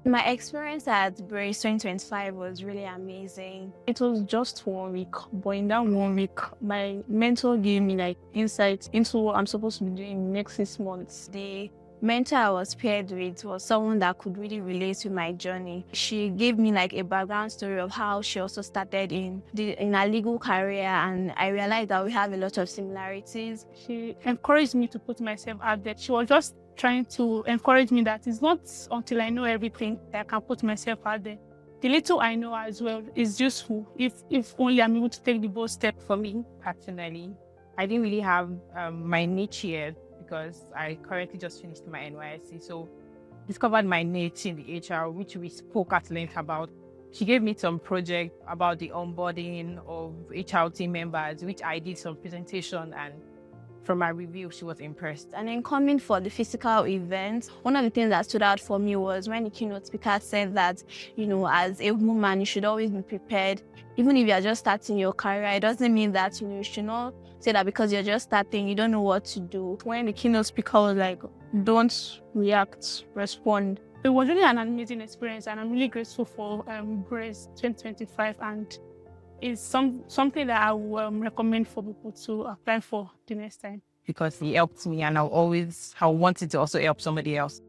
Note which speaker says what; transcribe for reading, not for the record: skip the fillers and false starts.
Speaker 1: My experience at BrACCE 2025 was really amazing. It was just 1 week, but in that 1 week, my mentor gave me like insights into what I'm supposed to be doing in the next 6 months. The mentor I was paired with was someone that could really relate to my journey. She gave me like a background story of how she also started in her legal career, and I realized that we have a lot of similarities.
Speaker 2: She encouraged me to put myself out there. She was just trying to encourage me that it's not until I know everything that I can put myself out there. The little I know as well is useful if only I'm able to take the bold step.
Speaker 3: For me, personally, I didn't really have my niche yet because I currently just finished my NYSC. So discovered my niche in the HR, which we spoke at length about. She gave me some project about the onboarding of HR team members, which I did some presentation, and from my review, she was impressed.
Speaker 1: And then coming for the physical event, one of the things that stood out for me was when the keynote speaker said that, as a woman, you should always be prepared. Even if you're just starting your career, it doesn't mean that, you should not say that because you're just starting, you don't know what to do.
Speaker 2: When the keynote speaker was like, don't react, respond. It was really an amazing experience, and I'm really grateful for BrACCE 2025, and it's something that I will recommend for people to apply for the next time.
Speaker 3: Because he helped me, and I wanted to also help somebody else.